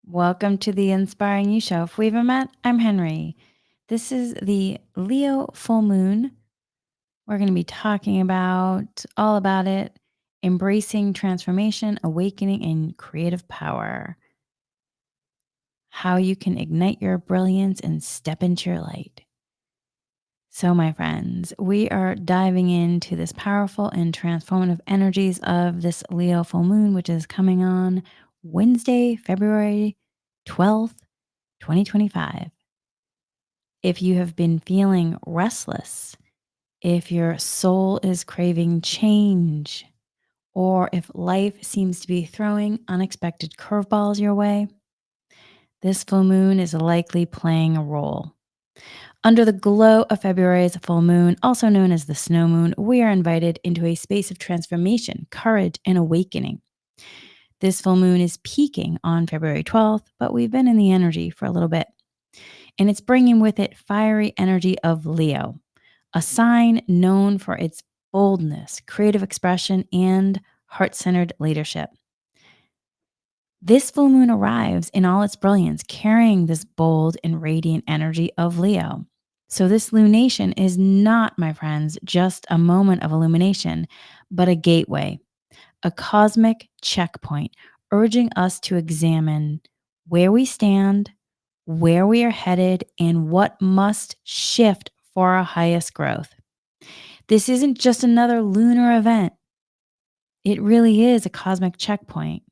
Welcome to the Inspiring You Show. If we haven't met, I'm Henry. This is the Leo full moon. We're going to be talking about all about it, embracing transformation, awakening, and creative power. How you can ignite your brilliance and step into your light. So, my friends, we are diving into this powerful and transformative energies of this Leo full moon, which is coming on Wednesday, February 12th, 2025. If you have been feeling restless, if your soul is craving change, or if life seems to be throwing unexpected curveballs your way, this full moon is likely playing a role. Under the glow of February's full moon, also known as the snow moon, we are invited into a space of transformation, courage, and awakening. This full moon is peaking on February 12th, but we've been in the energy for a little bit. And it's bringing with it fiery energy of Leo, a sign known for its boldness, creative expression, and heart centered leadership. This full moon arrives in all its brilliance, carrying this bold and radiant energy of Leo. So, this lunation is not, my friends, just a moment of illumination, but a gateway, a cosmic checkpoint, urging us to examine where we stand, where we are headed, and what must shift for our highest growth. This isn't just another lunar event. It really is a cosmic checkpoint.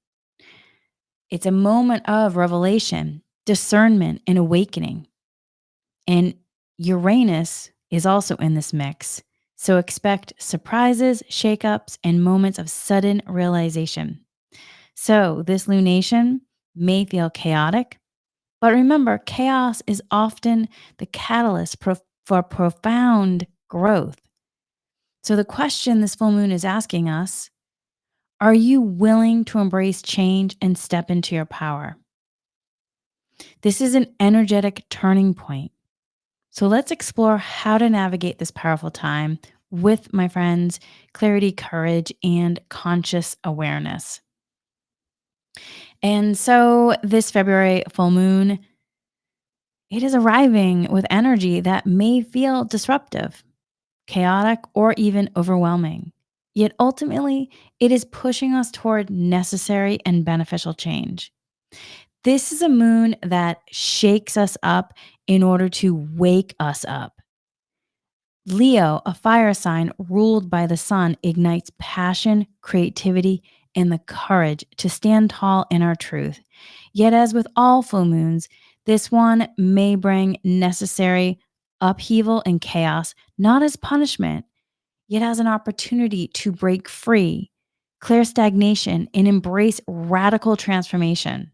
It's a moment of revelation, discernment, and awakening. And Uranus is also in this mix. So expect surprises, shakeups, and moments of sudden realization. So this lunation may feel chaotic, but remember, chaos is often the catalyst for profound growth. So the question this full moon is asking us, are you willing to embrace change and step into your power? This is an energetic turning point. So let's explore how to navigate this powerful time with, my friends, clarity, courage, and conscious awareness. And so this February full moon, it is arriving with energy that may feel disruptive, chaotic, or even overwhelming. Yet ultimately, it is pushing us toward necessary and beneficial change. This is a moon that shakes us up in order to wake us up. Leo, a fire sign ruled by the sun, ignites passion, creativity, and the courage to stand tall in our truth. Yet, as with all full moons, this one may bring necessary upheaval and chaos, not as punishment, yet as an opportunity to break free, clear stagnation, and embrace radical transformation.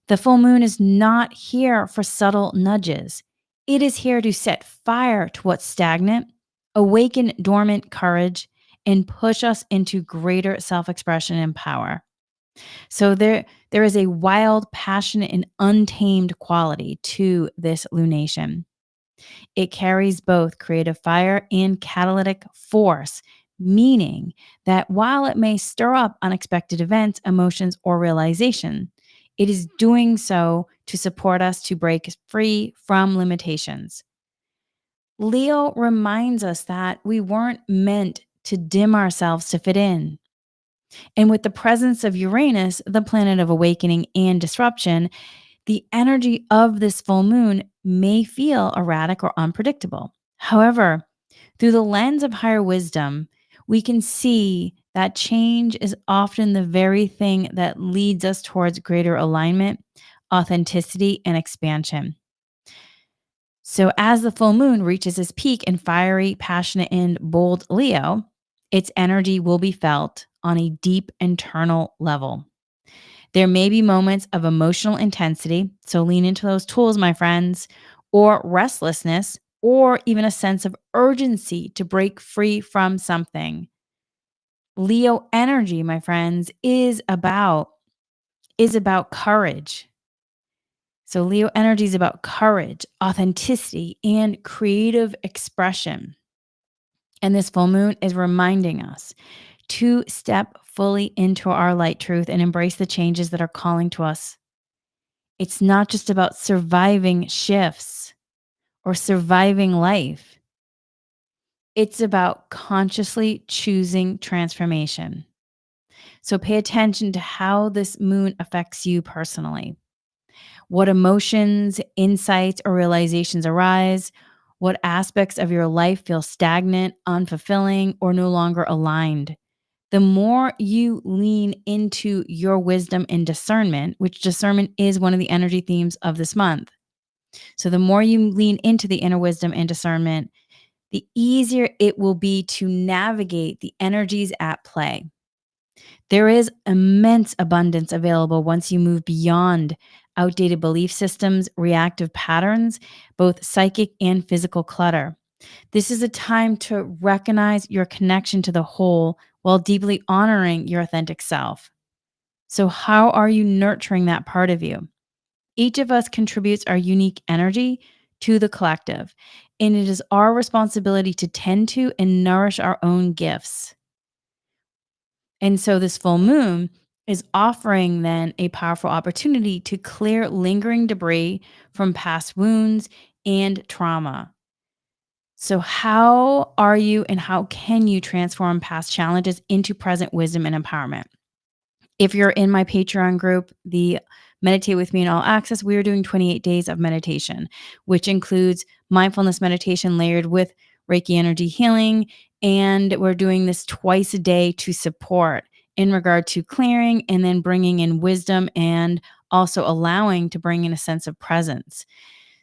The full moon is not here for subtle nudges. It is here to set fire to what's stagnant, awaken dormant courage, and push us into greater self expression and power. So there is a wild, passionate, and untamed quality to this lunation. It carries both creative fire and catalytic force, meaning that while it may stir up unexpected events, emotions, or realization, it is doing so to support us to break free from limitations. Leo reminds us that we weren't meant to dim ourselves to fit in. And with the presence of Uranus, the planet of awakening and disruption, the energy of this full moon may feel erratic or unpredictable. However, through the lens of higher wisdom, we can see that change is often the very thing that leads us towards greater alignment, authenticity, and expansion. So, as the full moon reaches its peak in fiery, passionate, and bold Leo, its energy will be felt on a deep internal level. There may be moments of emotional intensity, so lean into those tools, my friends, or restlessness, or even a sense of urgency to break free from something. Leo energy, my friends, is about courage. So Leo energy is about courage, authenticity, and creative expression. And this full moon is reminding us to step fully into our light truth and embrace the changes that are calling to us. It's not just about surviving shifts or surviving life. It's about consciously choosing transformation. So pay attention to how this moon affects you personally. What emotions, insights, or realizations arise? What aspects of your life feel stagnant, unfulfilling, or no longer aligned? The more you lean into your wisdom and discernment, which discernment is one of the energy themes of this month. So, the more you lean into the inner wisdom and discernment, the easier it will be to navigate the energies at play. There is immense abundance available once you move beyond outdated belief systems, reactive patterns, both psychic and physical clutter. This is a time to recognize your connection to the whole while deeply honoring your authentic self. So, how are you nurturing that part of you? Each of us contributes our unique energy to the collective, and it is our responsibility to tend to and nourish our own gifts. And so this full moon is offering then a powerful opportunity to clear lingering debris from past wounds and trauma. So, how are you and how can you transform past challenges into present wisdom and empowerment? If you're in my Patreon group, the Meditate with Me in All Access, we are doing 28 days of meditation, which includes mindfulness meditation layered with Reiki energy healing. And we're doing this twice a day to support in regard to clearing and then bringing in wisdom and also allowing to bring in a sense of presence.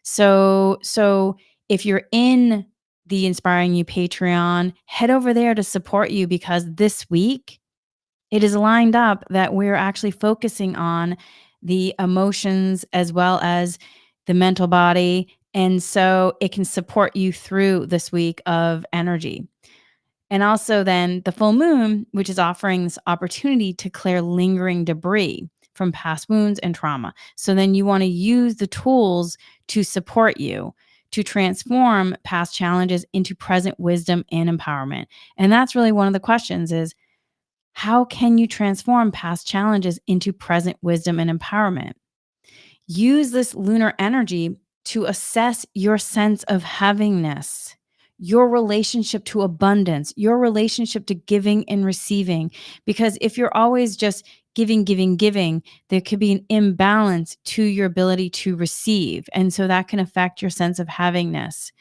So if you're in the Inspiring You Patreon, head over there to support you because this week it is lined up that we're actually focusing on the emotions as well as the mental body. And so it can support you through this week of energy. And also, then the full moon, which is offering this opportunity to clear lingering debris from past wounds and trauma. So then you want to use the tools to support you to transform past challenges into present wisdom and empowerment. And that's really one of the questions is how can you transform past challenges into present wisdom and empowerment? Use this lunar energy to assess your sense of havingness, your relationship to abundance, your relationship to giving and receiving. Because if you're always just giving, giving, giving, there could be an imbalance to your ability to receive. And so that can affect your sense of havingness.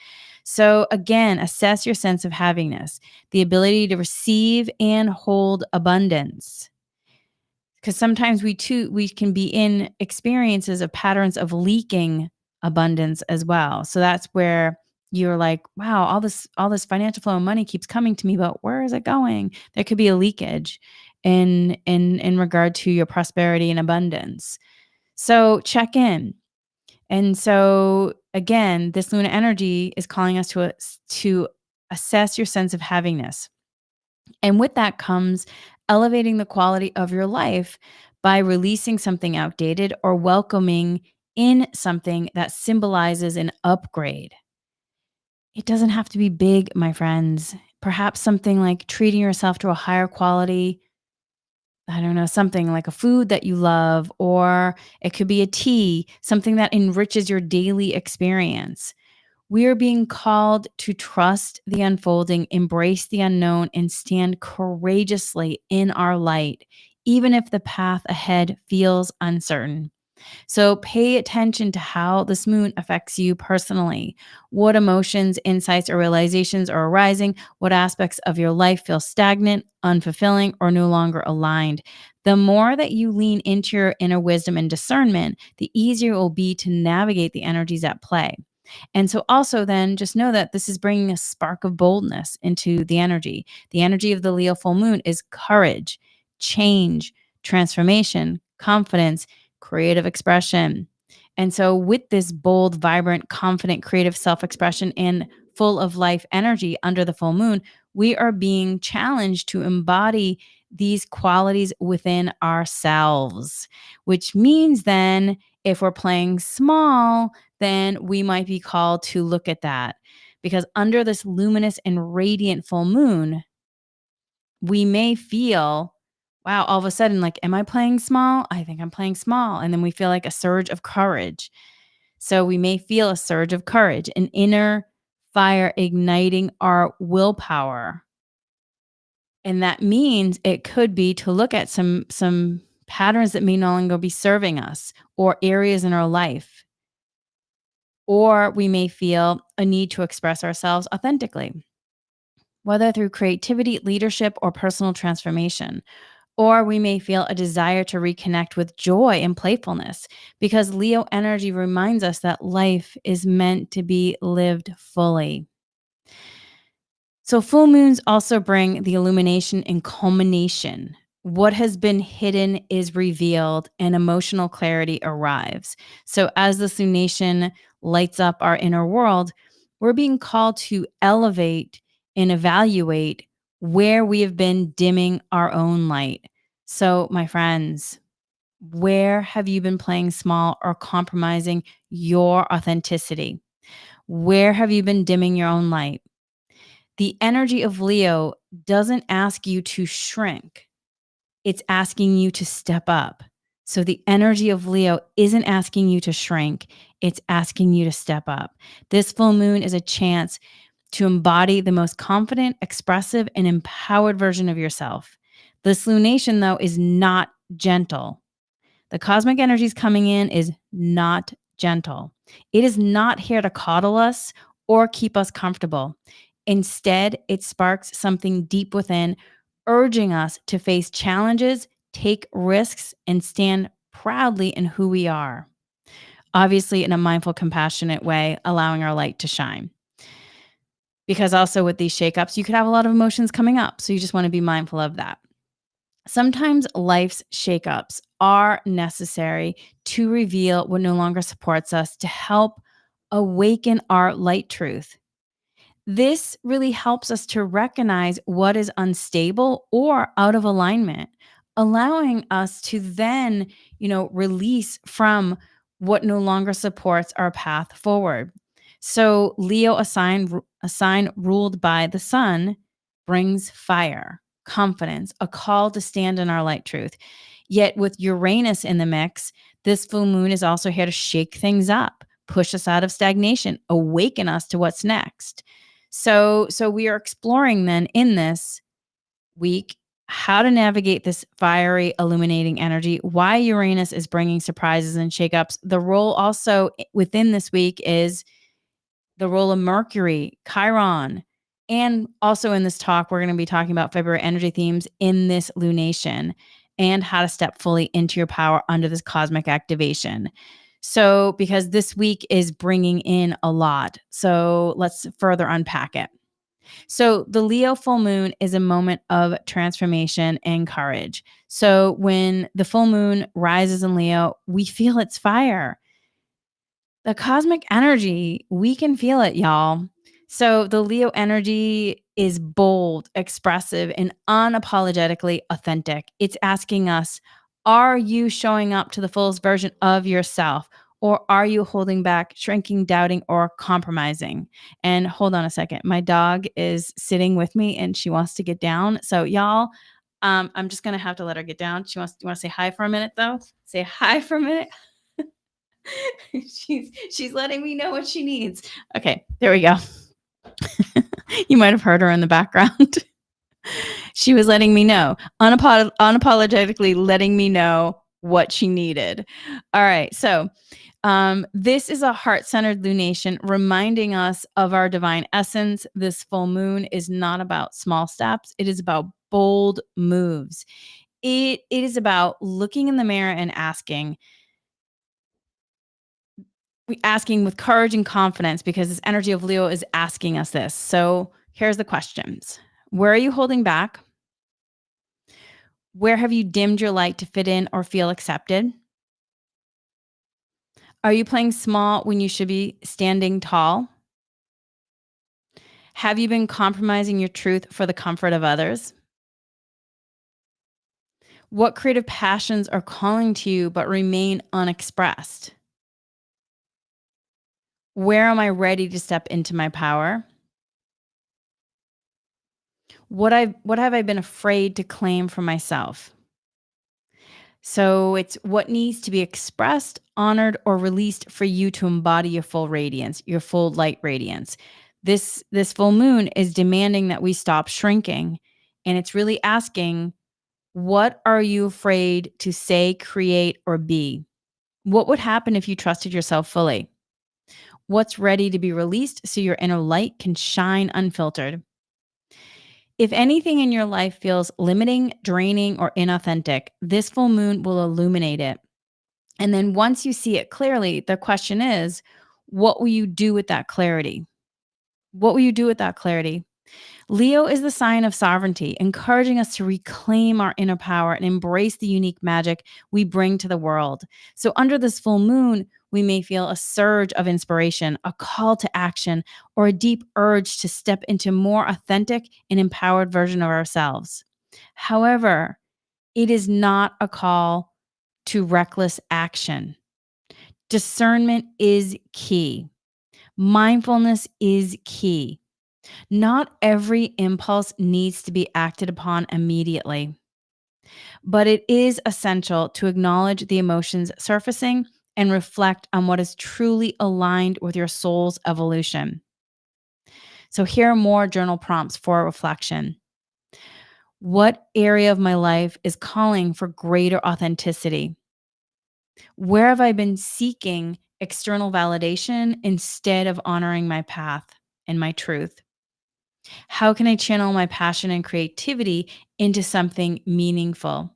So, again, assess your sense of havingness, the ability to receive and hold abundance. Because sometimes we can be in experiences of patterns of leaking abundance as well. So that's where you're like, wow, all this financial flow and money keeps coming to me, but where is it going? There could be a leakage in regard to your prosperity and abundance. So check in. And so again, this lunar energy is calling us to assess your sense of havingness. And with that comes elevating the quality of your life by releasing something outdated or welcoming in something that symbolizes an upgrade. It doesn't have to be big, my friends. Perhaps something like treating yourself to a higher quality, I don't know, something like a food that you love, or it could be a tea, something that enriches your daily experience. We are being called to trust the unfolding, embrace the unknown, and stand courageously in our light, even if the path ahead feels uncertain. So pay attention to how this moon affects you personally. What emotions, insights, or realizations are arising? What aspects of your life feel stagnant, unfulfilling, or no longer aligned? The more that you lean into your inner wisdom and discernment, the easier it will be to navigate the energies at play. And so, also, then just know that this is bringing a spark of boldness into the energy. The energy of the Leo full moon is courage, change, transformation, confidence, creative expression. And so, with this bold, vibrant, confident, creative self expression and full of life energy under the full moon, we are being challenged to embody these qualities within ourselves, which means then if we're playing small, then we might be called to look at that. Because under this luminous and radiant full moon, we may feel Wow, all of a sudden, like, am I playing small? I think I'm playing small. And then we feel like a surge of courage. So we may feel a surge of courage, an inner fire igniting our willpower. And that means it could be to look at some patterns that may no longer be serving us or areas in our life. Or we may feel a need to express ourselves authentically, whether through creativity, leadership, or personal transformation. Or we may feel a desire to reconnect with joy and playfulness because Leo energy reminds us that life is meant to be lived fully. So, full moons also bring the illumination and culmination. What has been hidden is revealed and emotional clarity arrives. So, as this lunation lights up our inner world, we're being called to elevate and evaluate where we have been dimming our own light. So, my friends, where have you been playing small or compromising your authenticity? Where have you been dimming your own light? The energy of Leo doesn't ask you to shrink, it's asking you to step up. So the energy of Leo isn't asking you to shrink, it's asking you to step up. This full moon is a chance to embody the most confident, expressive, and empowered version of yourself. This lunation, though, is not gentle. The cosmic energies coming in is not gentle. It is not here to coddle us or keep us comfortable. Instead, it sparks something deep within, urging us to face challenges, take risks, and stand proudly in who we are. Obviously, in a mindful, compassionate way, allowing our light to shine. Because also with these shakeups, you could have a lot of emotions coming up. So you just want to be mindful of that. Sometimes life's shakeups are necessary to reveal what no longer supports us to help awaken our light truth. This really helps us to recognize what is unstable or out of alignment, allowing us to then, release from what no longer supports our path forward. So, Leo, a sign ruled by the sun, brings fire, confidence, a call to stand in our light truth. Yet, with Uranus in the mix, this full moon is also here to shake things up, push us out of stagnation, awaken us to what's next. So we are exploring then in this week how to navigate this fiery, illuminating energy, why Uranus is bringing surprises and shakeups. The role also within this week is the role of Mercury, Chiron. And also in this talk, we're going to be talking about February energy themes in this lunation and how to step fully into your power under this cosmic activation. So, because this week is bringing in a lot. So, let's further unpack it. So, the Leo full moon is a moment of transformation and courage. So, when the full moon rises in Leo, we feel its fire. The cosmic energy, we can feel it, y'all. So the Leo energy is bold, expressive, and unapologetically authentic. It's asking us, are you showing up to the fullest version of yourself? Or are you holding back, shrinking, doubting, or compromising? And hold on a second. My dog is sitting with me and she wants to get down. So, y'all, I'm just going to have to let her get down. You want to say hi for a minute, though? Say hi for a minute. She's letting me know what she needs. Okay, there we go. You might have heard her in the background. She was letting me know, unapologetically letting me know what she needed. All right, so this is a heart-centered lunation reminding us of our divine essence. This full moon is not about small steps. It is about bold moves. It is about looking in the mirror and asking with courage and confidence because this energy of Leo is asking us this. So here's the questions. Where are you holding back? Where have you dimmed your light to fit in or feel accepted? Are you playing small when you should be standing tall? Have you been compromising your truth for the comfort of others? What creative passions are calling to you but remain unexpressed? Where am I ready to step into my power? What have I been afraid to claim for myself? So it's what needs to be expressed, honored, or released for you to embody your full radiance, your full light radiance. This full moon is demanding that we stop shrinking, and it's really asking, what are you afraid to say, create, or be? What would happen if you trusted yourself fully? What's ready to be released so your inner light can shine unfiltered? If anything in your life feels limiting, draining, or inauthentic, this full moon will illuminate it. And then once you see it clearly, the question is, what will you do with that clarity? What will you do with that clarity? Leo is the sign of sovereignty, encouraging us to reclaim our inner power and embrace the unique magic we bring to the world. So, under this full moon, we may feel a surge of inspiration, a call to action, or a deep urge to step into more authentic and empowered version of ourselves. However, it is not a call to reckless action. Discernment is key. Mindfulness is key. Not every impulse needs to be acted upon immediately, but it is essential to acknowledge the emotions surfacing and reflect on what is truly aligned with your soul's evolution. So, here are more journal prompts for reflection. What area of my life is calling for greater authenticity? Where have I been seeking external validation instead of honoring my path and my truth? How can I channel my passion and creativity into something meaningful?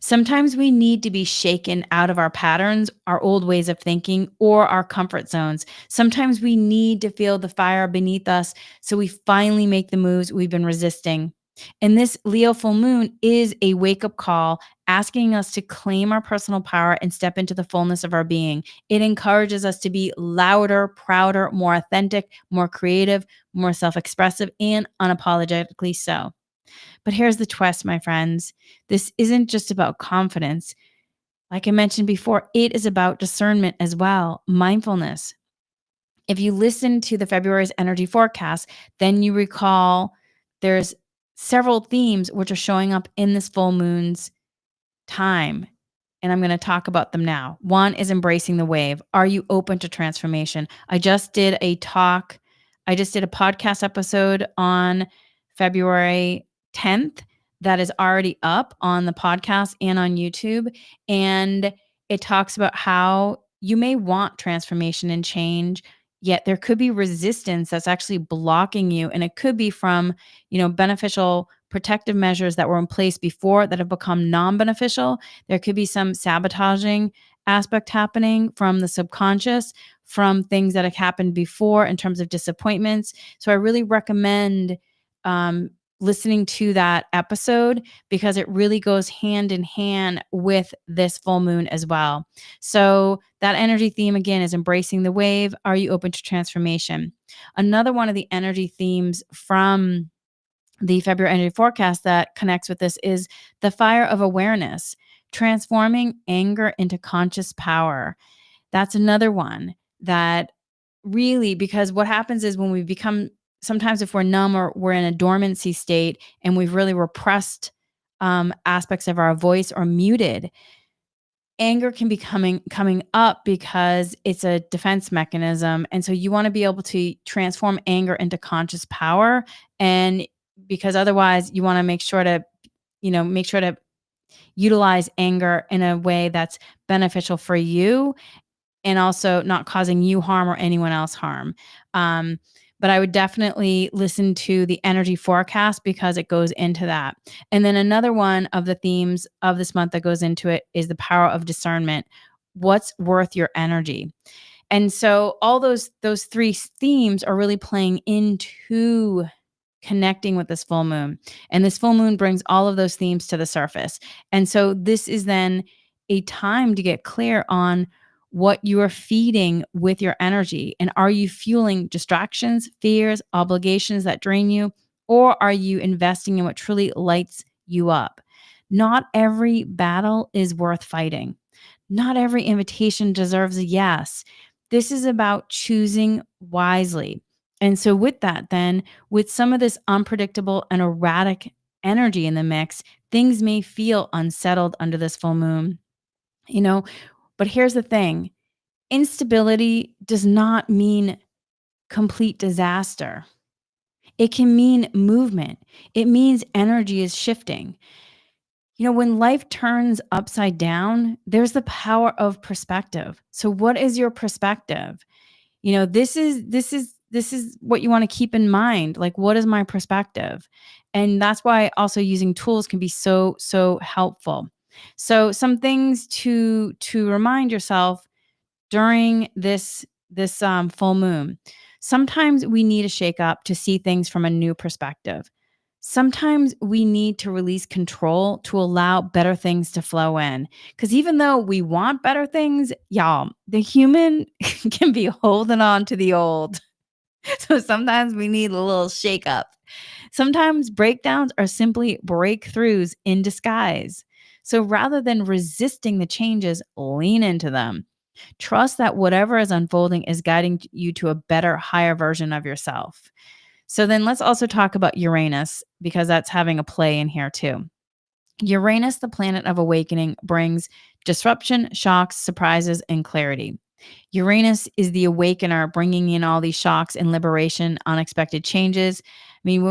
Sometimes we need to be shaken out of our patterns, our old ways of thinking, or our comfort zones. Sometimes we need to feel the fire beneath us so we finally make the moves we've been resisting. And this Leo full moon is a wake up call asking us to claim our personal power and step into the fullness of our being. It encourages us to be louder, prouder, more authentic, more creative, more self expressive, and unapologetically so. But here's the twist, my friends. This isn't just about confidence. Like I mentioned before, it is about discernment as well, mindfulness. If you listen to the February's energy forecast, then you recall there's several themes which are showing up in this full moon's time. And I'm going to talk about them now. One is embracing the wave. Are you open to transformation? I just did a podcast episode on February 10th that is already up on the podcast and on YouTube. And it talks about how you may want transformation and change, yet there could be resistance that's actually blocking you. And it could be from, beneficial protective measures that were in place before that have become non-beneficial. There could be some sabotaging aspect happening from the subconscious, from things that have happened before in terms of disappointments. So I really recommend um, listening to that episode because it really goes hand in hand with this full moon as well. So that energy theme again is embracing the wave. Are you open to transformation? Another one of the energy themes from the February energy forecast that connects with this is the fire of awareness, transforming anger into conscious power. That's another one that really, because what happens is when we become, sometimes if we're numb or we're in a dormancy state and we've really repressed aspects of our voice or muted, anger can be coming up because it's a defense mechanism. And so you want to be able to transform anger into conscious power. And because otherwise you want to make sure to utilize anger in a way that's beneficial for you and also not causing you harm or anyone else harm. Um, but I would definitely listen to the energy forecast because it goes into that. And then another one of the themes of this month that goes into it is the power of discernment. What's worth your energy? And so all those three themes are really playing into connecting with this full moon. And this full moon brings all of those themes to the surface. And so this is then a time to get clear on what you are feeding with your energy. And are you fueling distractions, fears, obligations that drain you? Or are you investing in what truly lights you up? Not every battle is worth fighting. Not every invitation deserves a yes. This is about choosing wisely. And so, with that, then, with some of this unpredictable and erratic energy in the mix, things may feel unsettled under this full moon, you know. But here's the thing, instability does not mean complete disaster. It can mean movement, it means energy is shifting. When life turns upside down, there's the power of perspective. So, what is your perspective? This is what you want to keep in mind. Like, what is my perspective? And that's why also using tools can be so helpful. So some things to remind yourself during this full moon. Sometimes we need a shake up to see things from a new perspective. Sometimes we need to release control to allow better things to flow in. Because even though we want better things, y'all, the human can be holding on to the old. So sometimes we need a little shake up. Sometimes breakdowns are simply breakthroughs in disguise. So rather than resisting the changes, lean into them. Trust that whatever is unfolding is guiding you to a better, higher version of yourself. So then let's also talk about Uranus because that's having a play in here too. Uranus, the planet of awakening, brings disruption, shocks, surprises, and clarity. Uranus is the awakener, bringing in all these shocks and liberation, unexpected changes. I mean,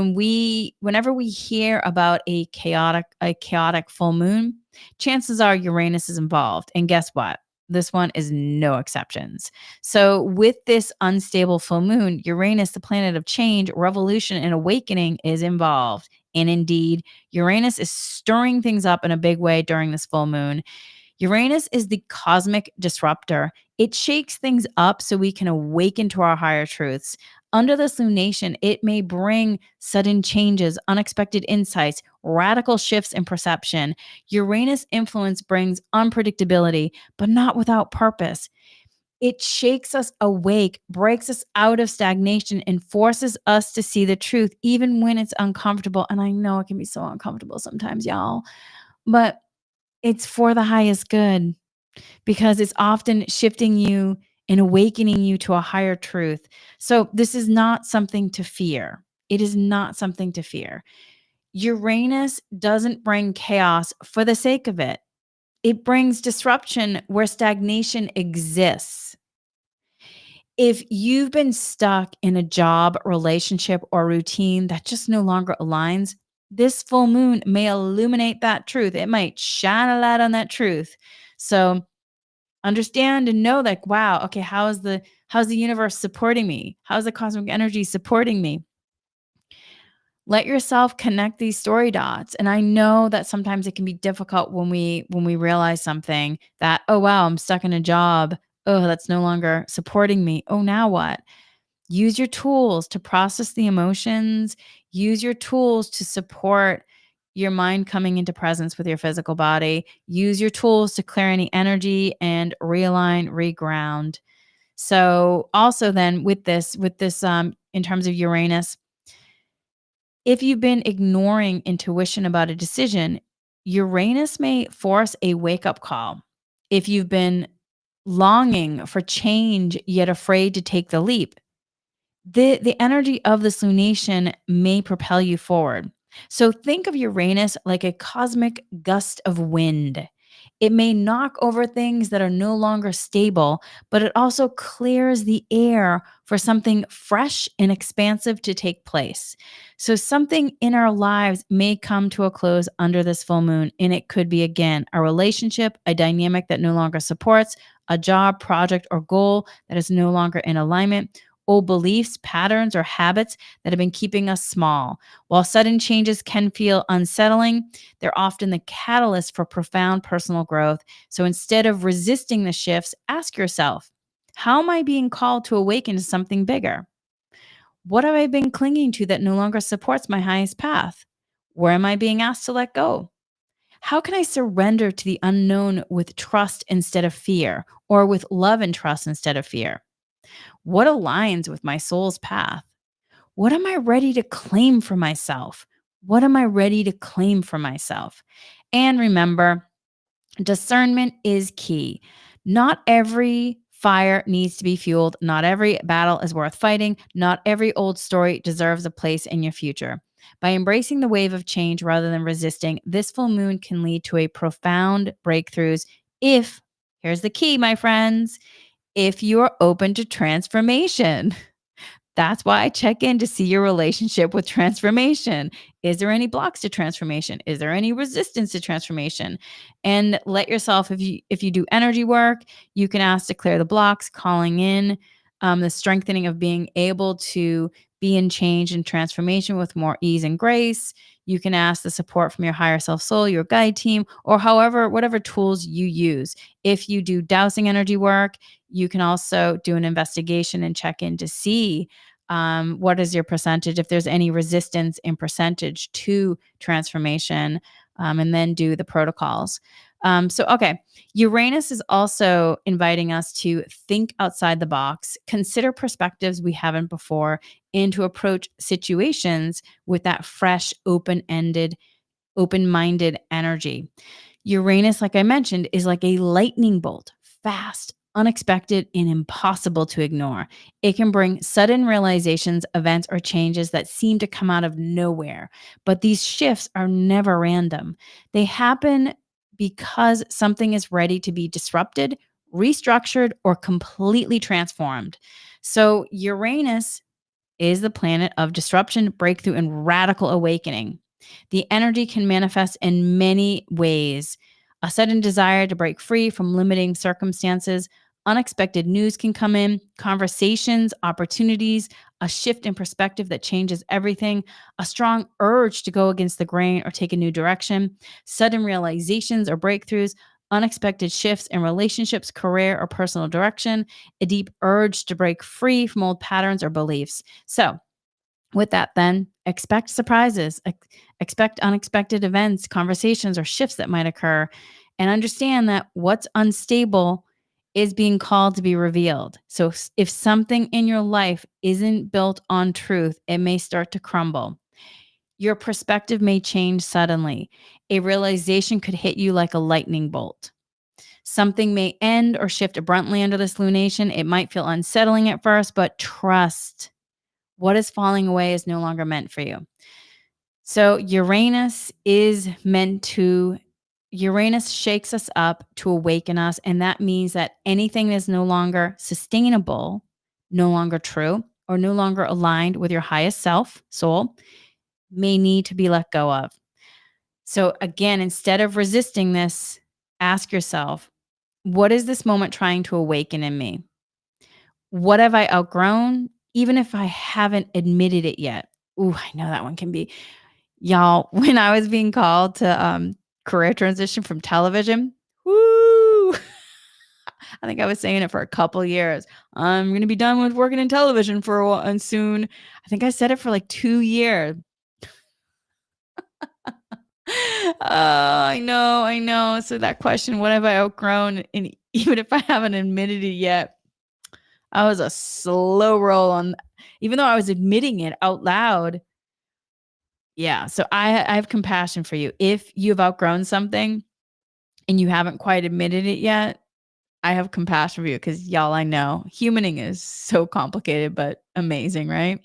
whenever we hear about a chaotic full moon, chances are Uranus is involved. And guess what? This one is no exceptions. So, with this unstable full moon, Uranus, the planet of change, revolution, and awakening, is involved. And indeed, Uranus is stirring things up in a big way during this full moon. Uranus is the cosmic disruptor. It shakes things up so we can awaken to our higher truths. Under this lunation, it may bring sudden changes, unexpected insights, radical shifts in perception. Uranus influence brings unpredictability, but not without purpose. It shakes us awake, breaks us out of stagnation, and forces us to see the truth, even when it's uncomfortable. And I know it can be so uncomfortable sometimes, y'all, but it's for the highest good because it's often shifting you and awakening you to a higher truth. So, this is not something to fear. It is not something to fear. Uranus doesn't bring chaos for the sake of it, it brings disruption where stagnation exists. If you've been stuck in a job, relationship, or routine that just no longer aligns, this full moon may illuminate that truth. It might shine a light on that truth. So, understand and know that, wow, okay, how's the universe supporting me? How's the cosmic energy supporting me? Let yourself connect these story dots. And I know that sometimes it can be difficult when we realize something that, oh wow, I'm stuck in a job. Oh, that's no longer supporting me. Oh, now what? Use your tools to process the emotions. Use your tools to support your mind coming into presence with your physical body. Use your tools to clear any energy and realign, reground. So also then with this in terms of Uranus, if you've been ignoring intuition about a decision, Uranus may force a wake-up call. If you've been longing for change yet afraid to take the leap, the energy of this lunation may propel you forward. So think of Uranus like a cosmic gust of wind. It may knock over things that are no longer stable, but it also clears the air for something fresh and expansive to take place. So something in our lives may come to a close under this full moon, and it could be again a relationship, a dynamic that no longer supports, a job, project, or goal that is no longer in alignment, old beliefs, patterns, or habits that have been keeping us small. While sudden changes can feel unsettling, they're often the catalyst for profound personal growth. So instead of resisting the shifts, ask yourself, how am I being called to awaken to something bigger? What have I been clinging to that no longer supports my highest path? Where am I being asked to let go? How can I surrender to the unknown with trust instead of fear, or with love and trust instead of fear? What aligns with my soul's path? What am I ready to claim for myself? What am I ready to claim for myself? And remember, discernment is key. Not every fire needs to be fueled. Not every battle is worth fighting. Not every old story deserves a place in your future. By embracing the wave of change rather than resisting, this full moon can lead to a profound breakthroughs if, here's the key, my friends, if you're open to transformation. That's why I check in to see your relationship with transformation. Is there any blocks to transformation? Is there any resistance to transformation? And let yourself, if you do energy work, you can ask to clear the blocks, calling in the strengthening of being able to be in change and transformation with more ease and grace. You can ask the support from your higher self soul, your guide team, or however, whatever tools you use. If you do dowsing energy work, you can also do an investigation and check in to see what is your percentage, if there's any resistance in percentage to transformation, and then do the protocols. Okay, Uranus is also inviting us to think outside the box, consider perspectives we haven't before, and to approach situations with that fresh, open minded energy. Uranus, like I mentioned, is like a lightning bolt, fast, unexpected, and impossible to ignore. It can bring sudden realizations, events, or changes that seem to come out of nowhere. But these shifts are never random. They happen because something is ready to be disrupted, restructured, or completely transformed. So, Uranus is the planet of disruption, breakthrough, and radical awakening. The energy can manifest in many ways. A sudden desire to break free from limiting circumstances, unexpected news can come in, conversations, opportunities, a shift in perspective that changes everything, a strong urge to go against the grain or take a new direction, sudden realizations or breakthroughs, unexpected shifts in relationships, career, or personal direction, a deep urge to break free from old patterns or beliefs. So, with that, then expect surprises, expect unexpected events, conversations, or shifts that might occur, and understand that what's unstable is being called to be revealed. So, if something in your life isn't built on truth, it may start to crumble. Your perspective may change suddenly. A realization could hit you like a lightning bolt. Something may end or shift abruptly under this lunation. It might feel unsettling at first, but trust what is falling away is no longer meant for you. So Uranus shakes us up to awaken us. And that means that anything that is no longer sustainable, no longer true, or no longer aligned with your highest self, soul, may need to be let go of. So again, instead of resisting this, ask yourself, what is this moment trying to awaken in me? What have I outgrown, even if I haven't admitted it yet? Ooh, I know that one can be. Y'all, when I was being called to career transition from television, woo! I think I was saying it for a couple years. I'm going to be done with working in television for a while and soon. I think I said it for like 2 years. I know. So that question, what have I outgrown? And even if I haven't admitted it yet, I was a slow roll on, even though I was admitting it out loud. Yeah. So I have compassion for you. If you've outgrown something and you haven't quite admitted it yet, I have compassion for you because y'all, I know humaning is so complicated, but amazing, right?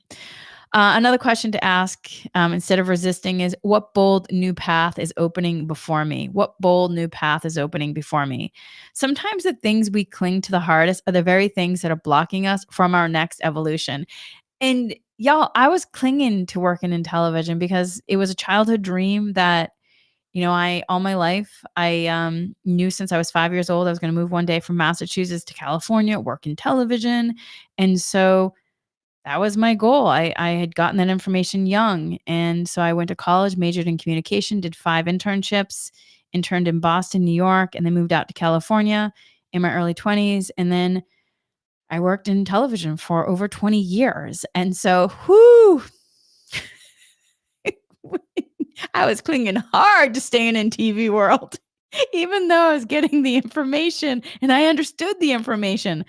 Another question to ask instead of resisting is, what bold new path is opening before me? What bold new path is opening before me? Sometimes the things we cling to the hardest are the very things that are blocking us from our next evolution. And y'all, I was clinging to working in television because it was a childhood dream that, I all my life, I knew since I was 5 years old, I was going to move one day from Massachusetts to California, work in television. And so that was my goal. I had gotten that information young. And so I went to college, majored in communication, did 5 internships, interned in Boston, New York, and then moved out to California in my early 20s. And then I worked in television for over 20 years. And so, whoo, I was clinging hard to staying in TV world, even though I was getting the information and I understood the information.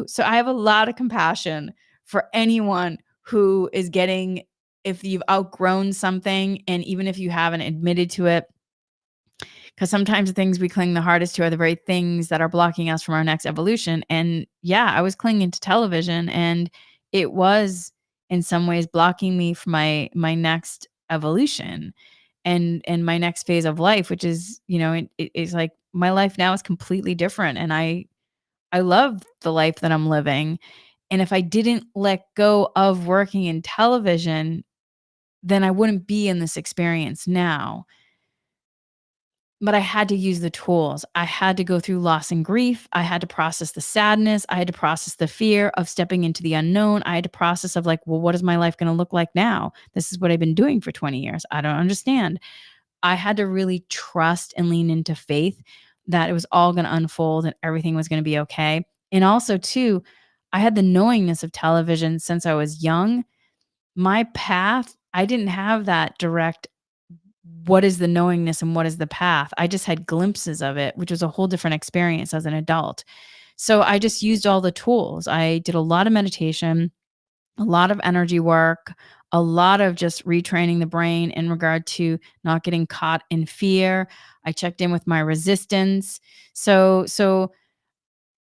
So I have a lot of compassion for anyone who is getting, if you've outgrown something, and even if you haven't admitted to it, because sometimes the things we cling the hardest to are the very things that are blocking us from our next evolution. And yeah, I was clinging to television, and it was in some ways blocking me from my next evolution and my next phase of life, which is, it's like my life now is completely different, and I love the life that I'm living. And if I didn't let go of working in television, then I wouldn't be in this experience now. But I had to use the tools. I had to go through loss and grief. I had to process the sadness. I had to process the fear of stepping into the unknown. I had to process of like, well, what is my life going to look like now? This is what I've been doing for 20 years. I don't understand. I had to really trust and lean into faith that it was all going to unfold and everything was going to be okay. And also, too, I had the knowingness of television since I was young. My path, I didn't have that direct what is the knowingness and what is the path. I just had glimpses of it, which was a whole different experience as an adult. So I just used all the tools. I did a lot of meditation, a lot of energy work, a lot of just retraining the brain in regard to not getting caught in fear. I checked in with my resistance. So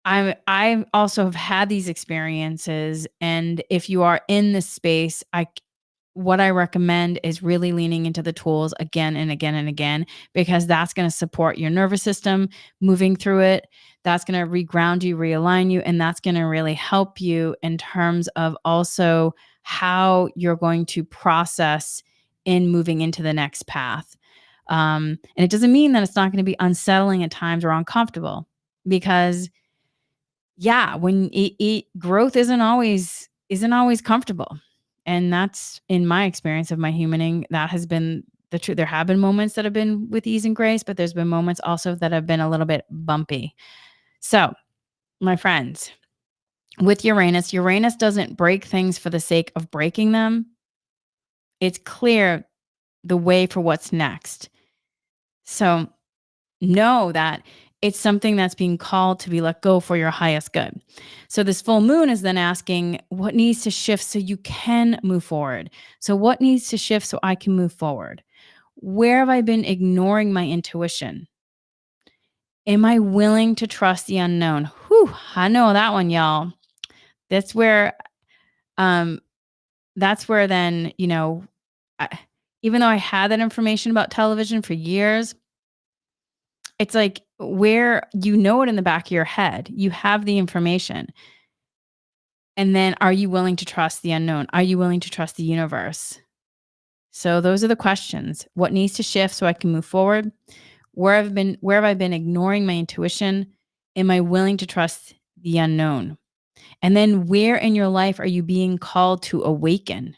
I also have had these experiences, and if you are in this space, what I recommend is really leaning into the tools again and again and again, because that's going to support your nervous system moving through it. That's going to reground you, realign you, and that's going to really help you in terms of also how you're going to process in moving into the next path. And it doesn't mean that it's not going to be unsettling at times or uncomfortable, because yeah, when growth isn't always comfortable. And that's in my experience of my humaning, that has been the truth. There have been moments that have been with ease and grace, but there's been moments also that have been a little bit bumpy. So, my friends, with Uranus doesn't break things for the sake of breaking them. It's clear the way for what's next. So, know that it's something that's being called to be let go for your highest good. So this full moon is then asking what needs to shift so you can move forward. So what needs to shift so I can move forward? Where have I been ignoring my intuition? Am I willing to trust the unknown? Whew, I know that one, y'all. That's where um that's where then, I, even though I had that information about television for years, it's like where you know it in the back of your head, you have the information. And then are you willing to trust the unknown? Are you willing to trust the universe? So those are the questions. What needs to shift so I can move forward? Where have I been ignoring my intuition? Am I willing to trust the unknown? And then where in your life are you being called to awaken?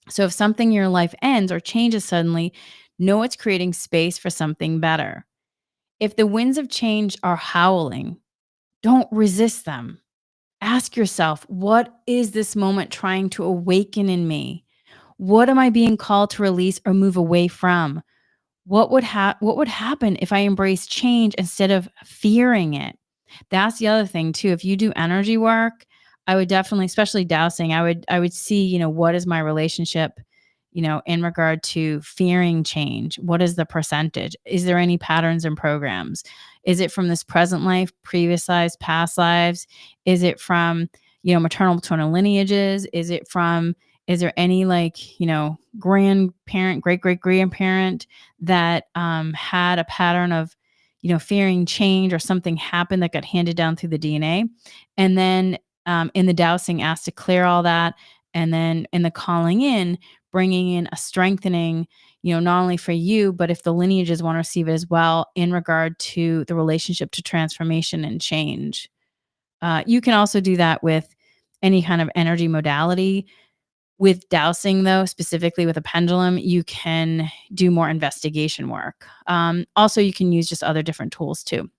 So if something in your life ends or changes suddenly, know it's creating space for something better. If the winds of change are howling, don't resist them. Ask yourself, what is this moment trying to awaken in me? What am I being called to release or move away from? What would happen if I embrace change instead of fearing it? That's the other thing too. If you do energy work, I would definitely, especially dowsing, I would see, what is my relationship, in regard to fearing change? What is the percentage? Is there any patterns and programs? Is it from this present life, previous lives, past lives? Is it from, maternal, paternal lineages? Is there any like, grandparent, great great grandparent that had a pattern of, fearing change, or something happened that got handed down through the DNA? And then in the dowsing, asked to clear all that. And then in the calling in, bringing in a strengthening, not only for you, but if the lineages want to receive it as well, in regard to the relationship to transformation and change. You can also do that with any kind of energy modality. With dowsing, though, specifically with a pendulum, you can do more investigation work. Also, you can use just other different tools too.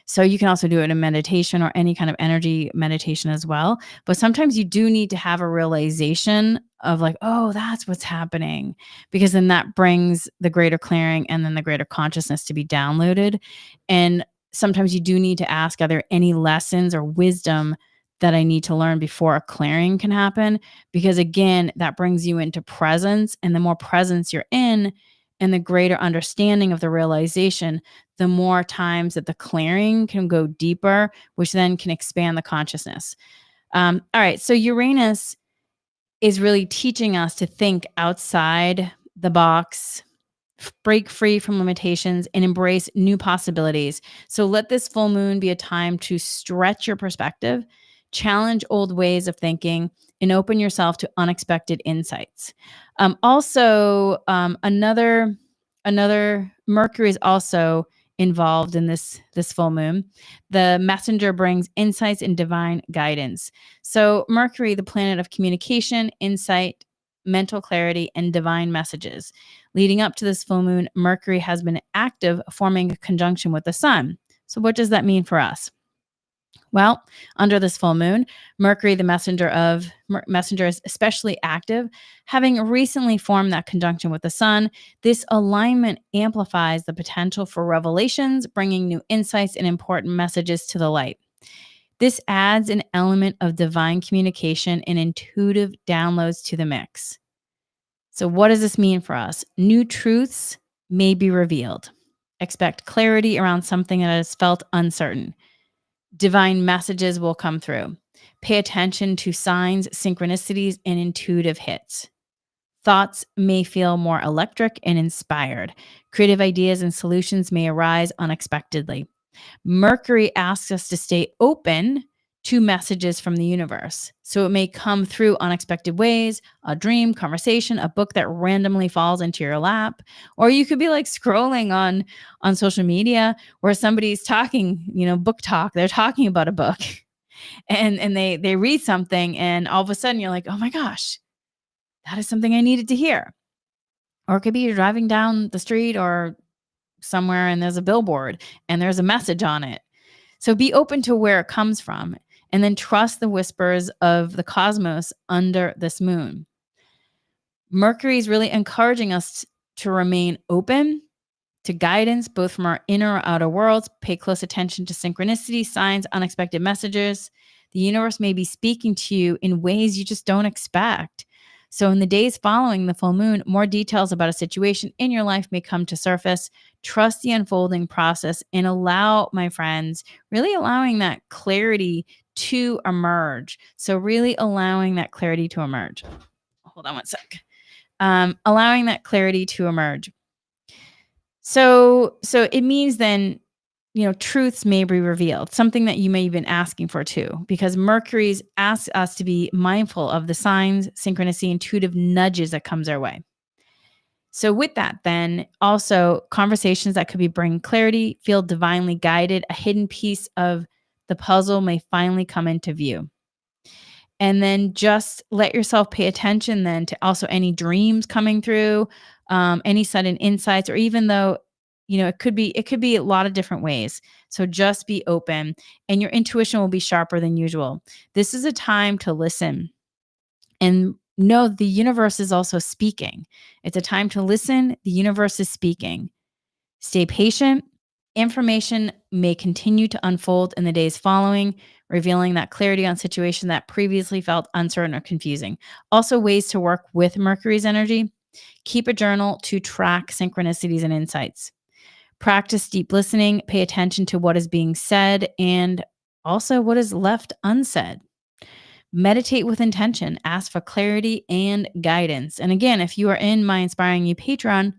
So you can also do it in meditation or any kind of energy meditation as well. But sometimes you do need to have a realization of like, oh, that's what's happening, because then that brings the greater clearing and then the greater consciousness to be downloaded. And sometimes you do need to ask, are there any lessons or wisdom that I need to learn before a clearing can happen? Because again, that brings you into presence, and the more presence you're in and the greater understanding of the realization, the more times that the clearing can go deeper, which then can expand the consciousness. All right. So Uranus is really teaching us to think outside the box, break free from limitations, and embrace new possibilities. So let this full moon be a time to stretch your perspective, challenge old ways of thinking, and open yourself to unexpected insights. Another Mercury is also involved in this full moon. The messenger brings insights and divine guidance. So Mercury, the planet of communication, insight, mental clarity, and divine messages. Leading up to this full moon, Mercury has been active, forming a conjunction with the sun. So, what does that mean for us? Well, under this full moon, Mercury, the messenger, is especially active. Having recently formed that conjunction with the sun, this alignment amplifies the potential for revelations, bringing new insights and important messages to the light. This adds an element of divine communication and intuitive downloads to the mix. So, what does this mean for us? New truths may be revealed. Expect clarity around something that has felt uncertain. Divine messages will come through. Pay attention to signs, synchronicities, and intuitive hits. Thoughts may feel more electric and inspired. Creative ideas and solutions may arise unexpectedly. Mercury asks us to stay open to messages from the universe. So it may come through unexpected ways, a dream, conversation, a book that randomly falls into your lap, or you could be like scrolling on social media where somebody's talking, book talk, they're talking about a book and they read something and all of a sudden you're like, "Oh my gosh, that is something I needed to hear." Or it could be you're driving down the street or somewhere and there's a billboard and there's a message on it. So be open to where it comes from and then trust the whispers of the cosmos under this moon. Mercury is really encouraging us to remain open to guidance, both from our inner or outer worlds. Pay close attention to synchronicity, signs, unexpected messages. The universe may be speaking to you in ways you just don't expect. So, in the days following the full moon, more details about a situation in your life may come to surface. Trust the unfolding process and allow, my friends, really allowing that clarity to emerge. So, really allowing that clarity to emerge. Hold on one sec. Allowing that clarity to emerge. So it means then, truths may be revealed, something that you may have been asking for too, because Mercury's asks us to be mindful of the signs, synchronicity, intuitive nudges that comes our way. So with that, then also conversations that could be bring clarity, feel divinely guided, a hidden piece of the puzzle may finally come into view. And then just let yourself pay attention then to also any dreams coming through, any sudden insights, or even though, it could be a lot of different ways. So just be open and your intuition will be sharper than usual. This is a time to listen and know the universe is also speaking. It's a time to listen. The universe is speaking. Stay patient. Information may continue to unfold in the days following, revealing that clarity on situation that previously felt uncertain or confusing. Also, ways to work with Mercury's energy. Keep a journal to track synchronicities and insights. Practice deep listening. Pay attention to what is being said and also what is left unsaid. Meditate with intention, ask for clarity and guidance. And again, if you are in my Inspiring You Patreon,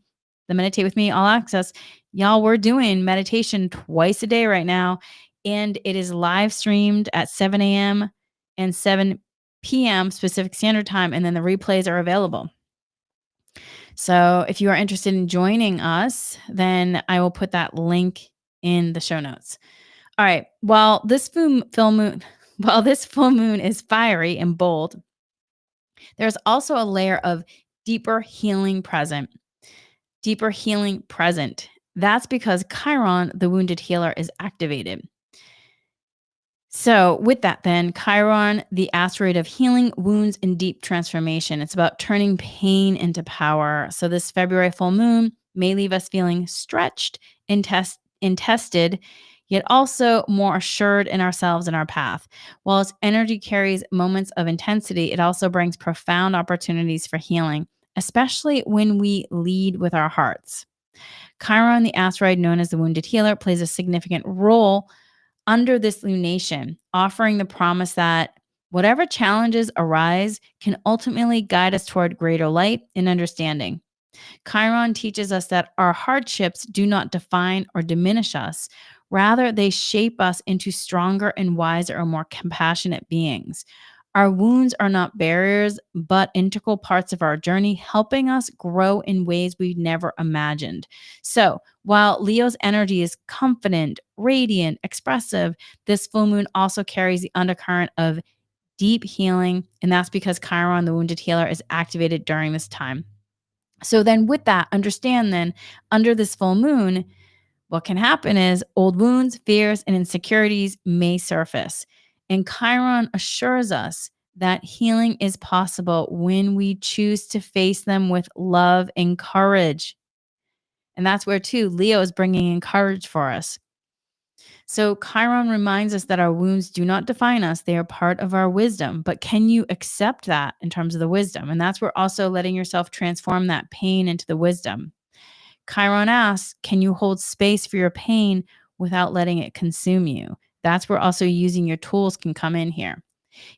the Meditate with Me All Access, y'all, we're doing meditation twice a day right now. And it is live streamed at 7 a.m. and 7 p.m. Pacific Standard Time. And then the replays are available. So if you are interested in joining us, then I will put that link in the show notes. All right. While this full moon is fiery and bold, there's also a layer of deeper healing present. That's because Chiron, the wounded healer, is activated. So with that then, Chiron, the asteroid of healing, wounds, and deep transformation. It's about turning pain into power. So this February full moon may leave us feeling stretched and tested, yet also more assured in ourselves and our path. While its energy carries moments of intensity, it also brings profound opportunities for healing, especially when we lead with our hearts. Chiron, the asteroid known as the wounded healer, plays a significant role under this lunation, offering the promise that Whatever challenges arise can ultimately guide us toward greater light and understanding. Chiron teaches us that our hardships do not define or diminish us. Rather, they shape us into stronger and wiser or more compassionate beings. Our wounds are not barriers, but integral parts of our journey, helping us grow in ways we never imagined. So, while Leo's energy is confident, radiant, expressive, this full moon also carries the undercurrent of deep healing. And that's because Chiron, the wounded healer, is activated during this time. So then with that, understand then under this full moon, what can happen is old wounds, fears, and insecurities may surface. And Chiron assures us that healing is possible when we choose to face them with love and courage. And that's where, too, Leo is bringing in courage for us. So Chiron reminds us that our wounds do not define us. They are part of our wisdom. But can you accept that in terms of the wisdom? And that's where also letting yourself transform that pain into the wisdom. Chiron asks, can you hold space for your pain without letting it consume you? That's where also using your tools can come in here.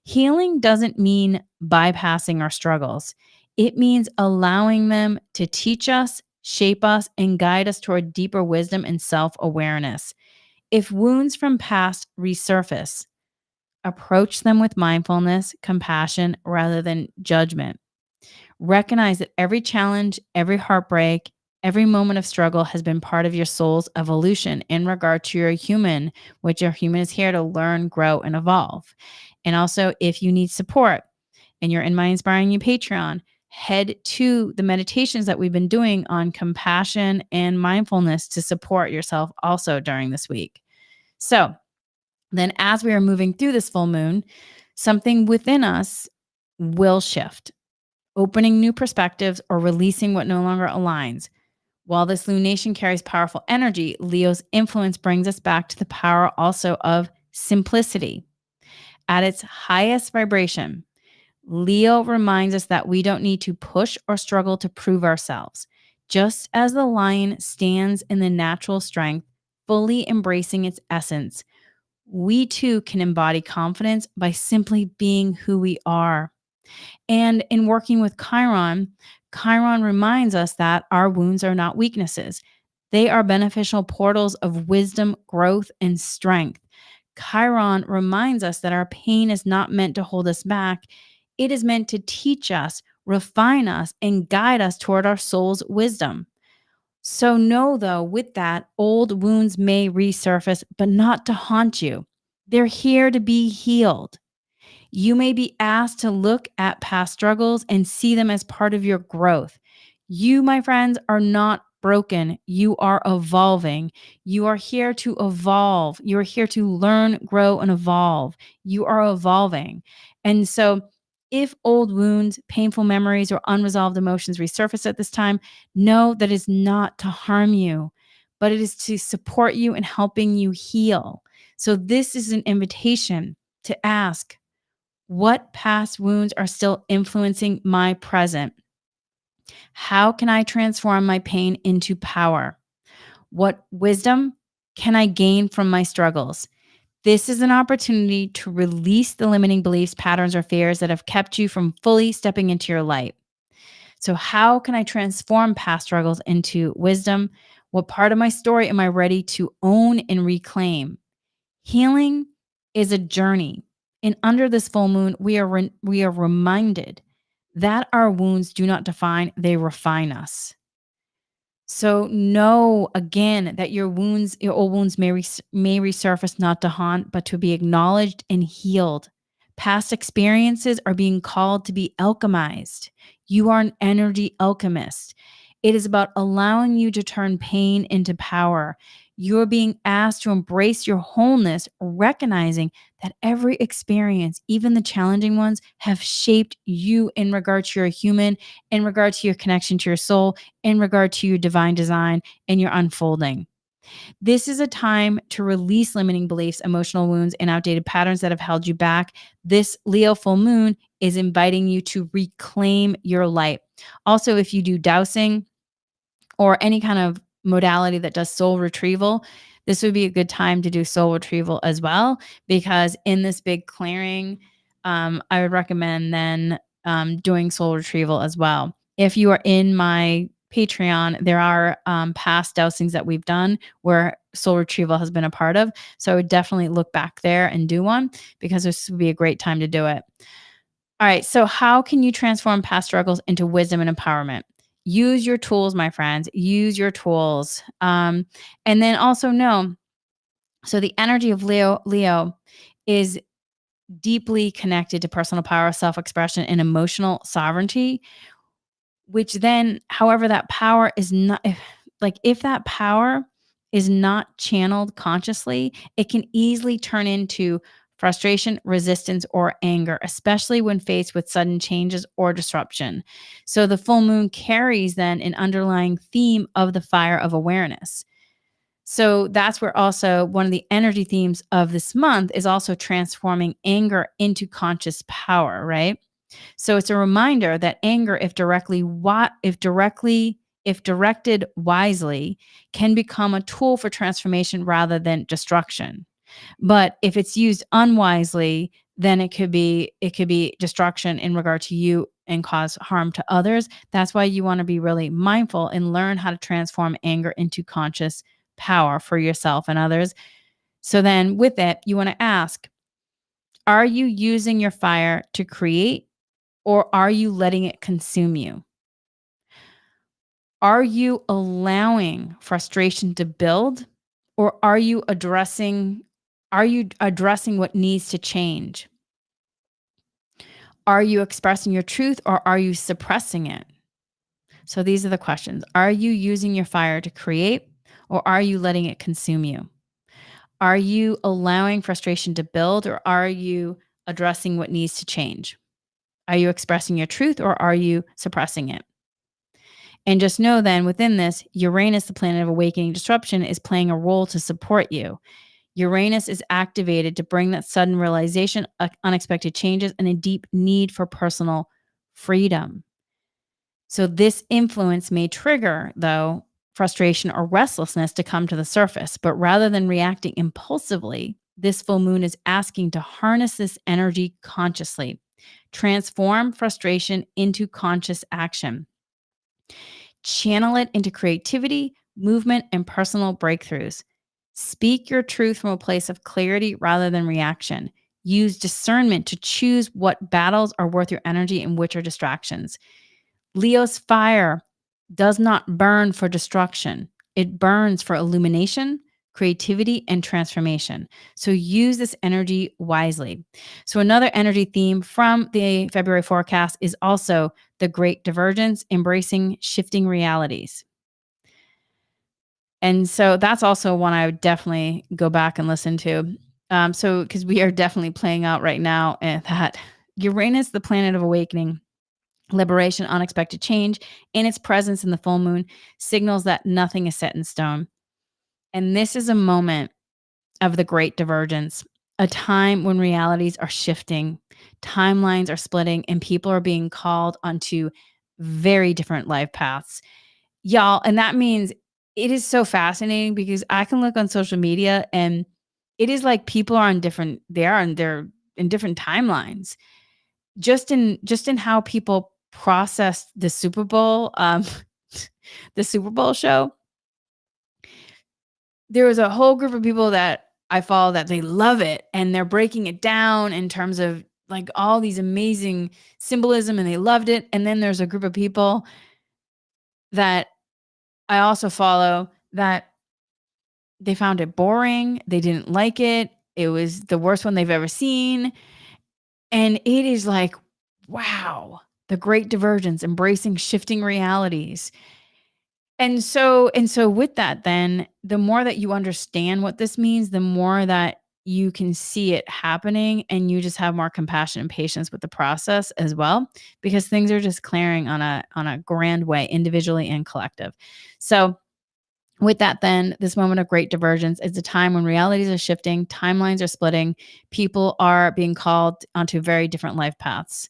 Healing doesn't mean bypassing our struggles. It means allowing them to teach us, shape us, and guide us toward deeper wisdom and self awareness. If wounds from past resurface, approach them with mindfulness, compassion, rather than judgment. Recognize that every challenge, every heartbreak, every moment of struggle has been part of your soul's evolution in regard to your human, which your human is here to learn, grow, and evolve. And also, if you need support and you're in my Inspiring You Patreon, head to the meditations that we've been doing on compassion and mindfulness to support yourself also during this week. So, then as we are moving through this full moon, something within us will shift, opening new perspectives or releasing what no longer aligns. While this lunation carries powerful energy, Leo's influence brings us back to the power also of simplicity. At its highest vibration, Leo reminds us that we don't need to push or struggle to prove ourselves. Just as the lion stands in the natural strength, fully embracing its essence, we too can embody confidence by simply being who we are. And in working with Chiron, Chiron reminds us that our wounds are not weaknesses. They are beneficial portals of wisdom, growth, and strength. Chiron reminds us that our pain is not meant to hold us back. It is meant to teach us, refine us, and guide us toward our soul's wisdom. So, know though, with that, old wounds may resurface, but not to haunt you. They're here to be healed. You may be asked to look at past struggles and see them as part of your growth. You, my friends, are not broken. You are evolving. You are here to evolve. You are here to learn, grow, and evolve. You are evolving. And so, if old wounds, painful memories, or unresolved emotions resurface at this time, know that it's not to harm you, but it is to support you in helping you heal. So, this is an invitation to ask, what past wounds are still influencing my present? How can I transform my pain into power? What wisdom can I gain from my struggles? This is an opportunity to release the limiting beliefs, patterns, or fears that have kept you from fully stepping into your light. So, how can I transform past struggles into wisdom? What part of my story am I ready to own and reclaim? Healing is a journey. And under this full moon, we are reminded that our wounds do not define, they refine us. So know again that your wounds, your old wounds may resurface not to haunt, but to be acknowledged and healed. Past experiences are being called to be alchemized. You are an energy alchemist. It is about allowing you to turn pain into power. You're being asked to embrace your wholeness, recognizing that every experience, even the challenging ones, have shaped you in regard to your human, in regard to your connection to your soul, in regard to your divine design and your unfolding. This is a time to release limiting beliefs, emotional wounds, and outdated patterns that have held you back. This Leo full moon is inviting you to reclaim your light. Also, if you do dowsing or any kind of modality that does soul retrieval, this would be a good time to do soul retrieval as well, because in this big clearing, I would recommend then doing soul retrieval as well. If you are in my Patreon, there are past dowsings that we've done where soul retrieval has been a part of. So I would definitely look back there and do one because this would be a great time to do it. All right. So, how can you transform past struggles into wisdom and empowerment? Use your tools, my friends. Use your tools. And then also know so the energy of Leo is deeply connected to personal power, self expression, and emotional sovereignty, which then, however, that power is not, if that power is not channeled consciously, it can easily turn into frustration, resistance, or anger, especially when faced with sudden changes or disruption. So the full moon carries then an underlying theme of the fire of awareness. So that's where also one of the energy themes of this month is also transforming anger into conscious power, right? So it's a reminder that anger, if directed wisely, can become a tool for transformation rather than destruction. But if it's used unwisely, then it could be destruction in regard to you and cause harm to others. That's why you want to be really mindful and learn how to transform anger into conscious power for yourself and others. So then with it, you want to ask, are you using your fire to create or are you letting it consume you? Are you allowing frustration to build or are you addressing what needs to change? Are you expressing your truth or are you suppressing it? So these are the questions. Are you using your fire to create or are you letting it consume you? Are you allowing frustration to build or are you addressing what needs to change? Are you expressing your truth or are you suppressing it? And just know then within this, Uranus, the planet of awakening disruption, is playing a role to support you. Uranus is activated to bring that sudden realization, unexpected changes, and a deep need for personal freedom. So, this influence may trigger, though, frustration or restlessness to come to the surface. But rather than reacting impulsively, this full moon is asking to harness this energy consciously, transform frustration into conscious action. Channel it into creativity, movement, and personal breakthroughs. Speak your truth from a place of clarity rather than reaction. Use discernment to choose what battles are worth your energy and which are distractions. Leo's fire does not burn for destruction, it burns for illumination, creativity, and transformation. So use this energy wisely. So, another energy theme from the February forecast is also the great divergence, embracing shifting realities. And so that's also one I would definitely go back and listen to. Because we are definitely playing out right now that Uranus, the planet of awakening, liberation, unexpected change, and its presence in the full moon signals that nothing is set in stone. And this is a moment of the great divergence, a time when realities are shifting, timelines are splitting, and people are being called onto very different life paths. Y'all, and that means it is so fascinating because I can look on social media and it is like people are on different they're in different timelines just in how people process the Super Bowl, the Super Bowl show. There was a whole group of people that I follow that they love it, and they're breaking it down in terms of, like, all these amazing symbolism, and they loved it, and then there's a group of people that I also follow that they found it boring, they didn't like it, it was the worst one they've ever seen, and it is like, wow, the great divergence, embracing shifting realities. And so with that then, the more that you understand what this means, the more that you can see it happening and you just have more compassion and patience with the process as well because things are just clearing on a grand way, individually and collective. So with that then, this moment of great divergence is a time when realities are shifting, timelines are splitting, people are being called onto very different life paths.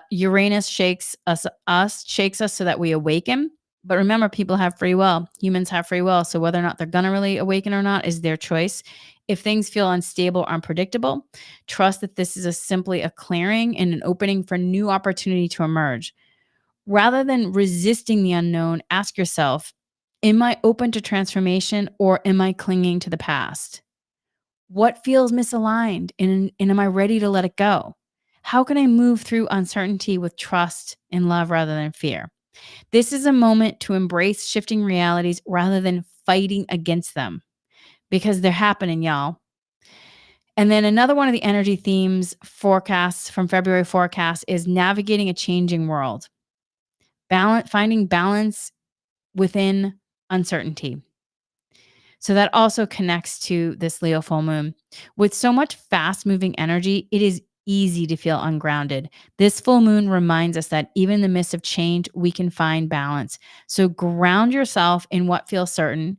Uranus shakes us so that we awaken. But remember, people have free will. Humans have free will. So whether or not they're going to really awaken or not is their choice. If things feel unstable or unpredictable, trust that this is simply a clearing and an opening for new opportunity to emerge. Rather than resisting the unknown, ask yourself, am I open to transformation or am I clinging to the past? What feels misaligned and am I ready to let it go? How can I move through uncertainty with trust and love rather than fear? This is a moment to embrace shifting realities rather than fighting against them because they're happening, y'all. And then another one of the energy themes forecasts from February forecast is navigating a changing world. Finding balance within uncertainty. So that also connects to this Leo full moon. With so much fast moving energy, it is easy to feel ungrounded. This full moon reminds us that even in the midst of change, we can find balance. So ground yourself in what feels certain,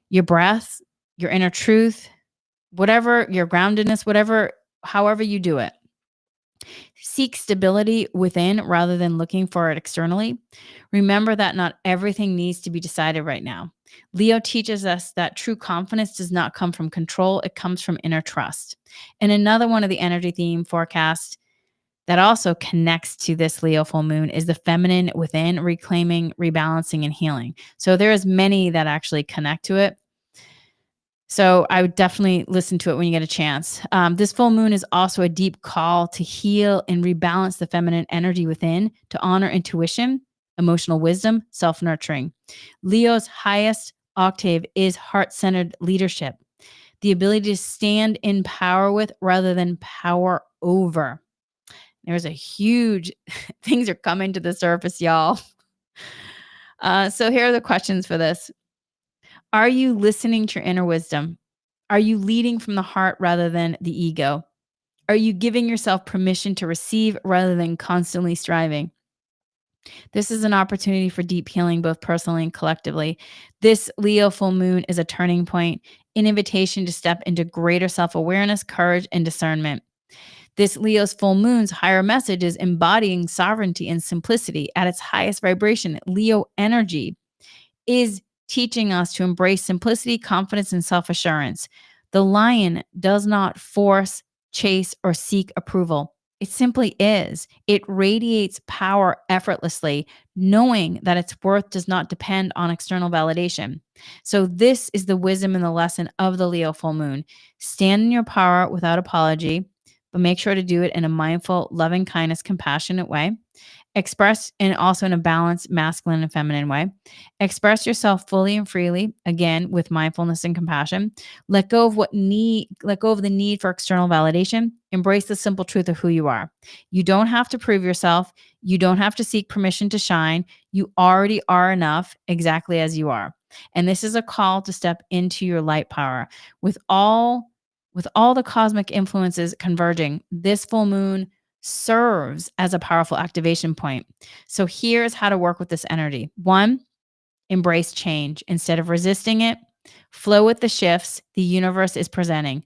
your breath, your inner truth, whatever your groundedness, however you do it. Seek stability within rather than looking for it externally. Remember that not everything needs to be decided right now. Leo teaches us that true confidence does not come from control, it comes from inner trust. And another one of the energy theme forecasts that also connects to this Leo full moon is the feminine within, reclaiming, rebalancing, and healing. So there is many that actually connect to it. So I would definitely listen to it when you get a chance. This full moon is also a deep call to heal and rebalance the feminine energy within, to honor intuition, emotional wisdom, self-nurturing. Leo's highest octave is heart-centered leadership, the ability to stand in power with rather than power over. There's a huge things are coming to the surface, y'all. So here are the questions for this. Are you listening to your inner wisdom? Are you leading from the heart rather than the ego? Are you giving yourself permission to receive rather than constantly striving? This is an opportunity for deep healing, both personally and collectively. This Leo full moon is a turning point, an invitation to step into greater self awareness, courage, and discernment. This Leo's full moon's higher message is embodying sovereignty and simplicity at its highest vibration. Leo energy is teaching us to embrace simplicity, confidence, and self assurance. The lion does not force, chase, or seek approval. It simply is. It radiates power effortlessly, knowing that its worth does not depend on external validation. So, this is the wisdom and the lesson of the Leo full moon. Stand in your power without apology, but make sure to do it in a mindful, loving kindness, compassionate way. Express and also in a balanced masculine and feminine way. Express yourself fully and freely, again with mindfulness and compassion. Let go of the need for external validation. Embrace the simple truth of who you are. You don't have to prove yourself. You don't have to seek permission to shine. You already are enough exactly as you are. And this is a call to step into your light power. With all the cosmic influences converging, this full moon serves as a powerful activation point. So here's how to work with this energy. One, embrace change. Instead of resisting it, flow with the shifts the universe is presenting.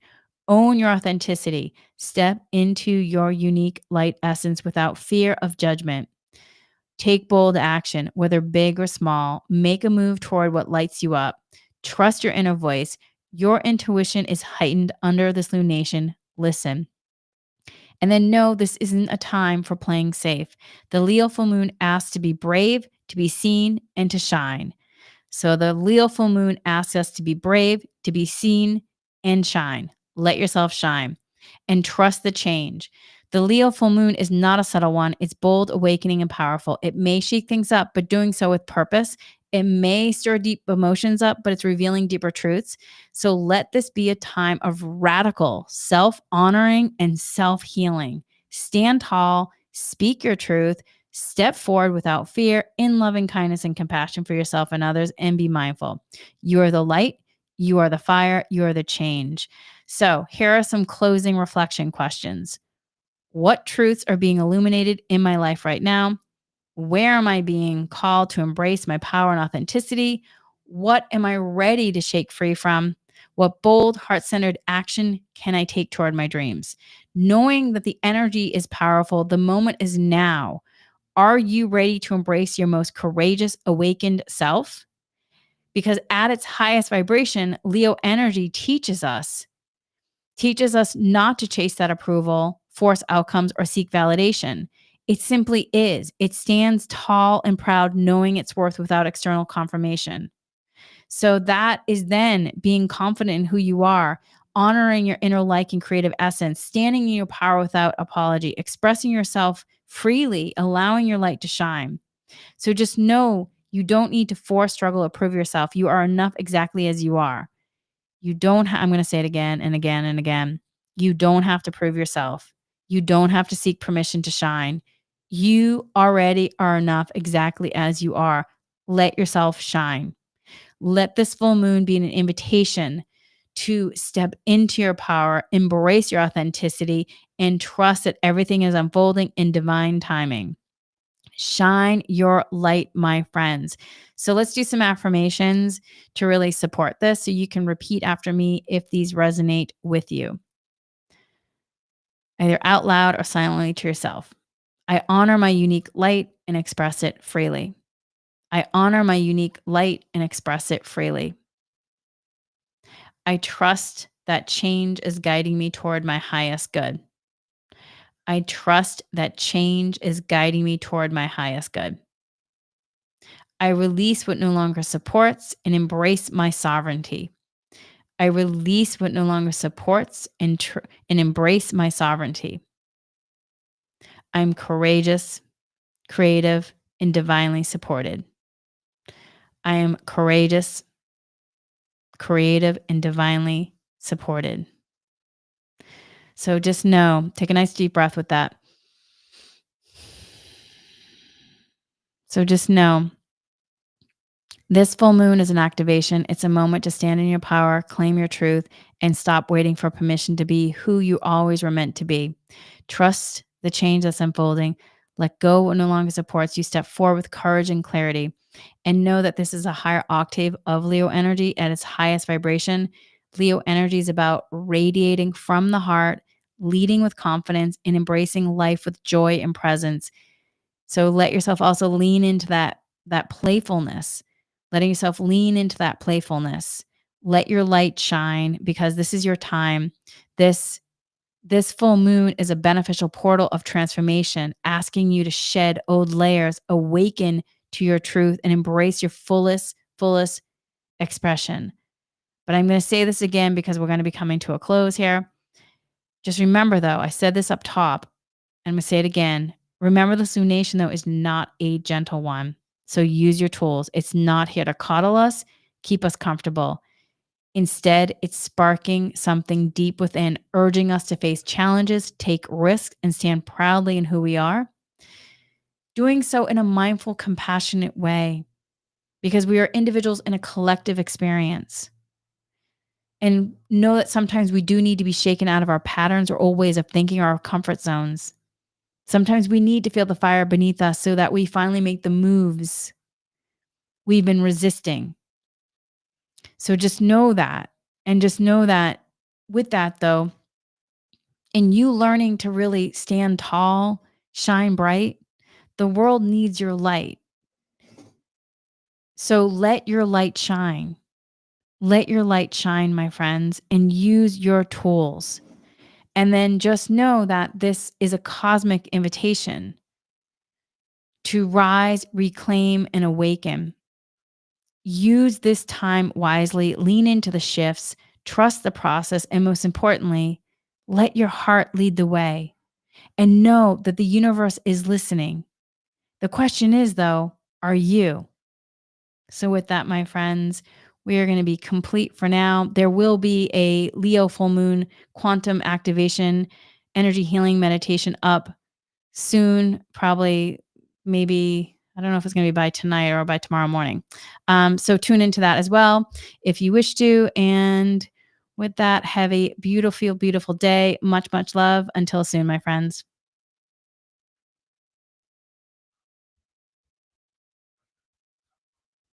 Own your authenticity. Step into your unique light essence without fear of judgment. Take bold action, whether big or small. Make a move toward what lights you up. Trust your inner voice. Your intuition is heightened under this lunation. Listen. And then know this isn't a time for playing safe. The Leo full moon asks to be brave, to be seen, and to shine. So the Leo full moon asks us to be brave, to be seen, and shine. Let yourself shine and trust the change. The Leo full moon is not a subtle one. It's bold, awakening, and powerful. It may shake things up, but doing so with purpose. It may stir deep emotions up, but it's revealing deeper truths. So let this be a time of radical self honoring and self healing. Stand tall, speak your truth, step forward without fear in loving kindness and compassion for yourself and others, and be mindful. You are the light, you are the fire, you are the change. So, here are some closing reflection questions. What truths are being illuminated in my life right now? Where am I being called to embrace my power and authenticity? What am I ready to shake free from? What bold, heart centered action can I take toward my dreams? Knowing that the energy is powerful, the moment is now. Are you ready to embrace your most courageous, awakened self? Because at its highest vibration, Leo energy teaches us teaches us not to chase that approval, force outcomes, or seek validation. It simply is. It stands tall and proud, knowing its worth without external confirmation. So that is then being confident in who you are, honoring your inner light and creative essence, standing in your power without apology, expressing yourself freely, allowing your light to shine. So just know you don't need to force, struggle, or prove yourself. You are enough exactly as you are. You don't I'm going to say it again and again and again. You don't have to prove yourself. You don't have to seek permission to shine. You already are enough exactly as you are. Let yourself shine. Let this full moon be an invitation to step into your power, embrace your authenticity, and trust that everything is unfolding in divine timing. Shine your light, my friends. So let's do some affirmations to really support this so you can repeat after me if these resonate with you, either out loud or silently to yourself. I honor my unique light and express it freely. I honor my unique light and express it freely. I trust that change is guiding me toward my highest good. I trust that change is guiding me toward my highest good. I release what no longer supports and embrace my sovereignty. I release what no longer supports and embrace my sovereignty. I'm courageous, creative, and divinely supported. I am courageous, creative, and divinely supported. So just know, take a nice deep breath with that. So just know this full moon is an activation. It's a moment to stand in your power, claim your truth, and stop waiting for permission to be who you always were meant to be. Trust the change that's unfolding. Let go what no longer supports you. Step forward with courage and clarity. And know that this is a higher octave of Leo energy at its highest vibration. Leo energy is about radiating from the heart, leading with confidence, and embracing life with joy and presence. So let yourself also lean into that playfulness, letting yourself lean into that playfulness. Let your light shine because this is your time. This full moon is a beneficial portal of transformation, asking you to shed old layers, awaken to your truth, and embrace your fullest expression. But I'm going to say this again because we're going to be coming to a close here. Just remember, though, I said this up top, and I'm going to say it again. Remember, this lunation, though, is not a gentle one. So use your tools. It's not here to coddle us, keep us comfortable. Instead, it's sparking something deep within, urging us to face challenges, take risks, and stand proudly in who we are. Doing so in a mindful, compassionate way, because we are individuals in a collective experience. And know that sometimes we do need to be shaken out of our patterns or old ways of thinking or our comfort zones. Sometimes we need to feel the fire beneath us so that we finally make the moves we've been resisting. So just know that. And just know that with that, though, in you learning to really stand tall, shine bright, the world needs your light. So let your light shine. Let your light shine, my friends, and use your tools. And then just know that this is a cosmic invitation to rise, reclaim, and awaken. Use this time wisely, lean into the shifts, trust the process, and most importantly, let your heart lead the way. And know that the universe is listening. The question is, though, are you? So, with that, my friends, we are going to be complete for now. There will be a Leo full moon quantum activation energy healing meditation up soon, probably, maybe, I don't know if it's going to be by tonight or by tomorrow morning. So tune into that as well if you wish to. And with that, have a beautiful, beautiful day. Much, much love. Until soon, my friends.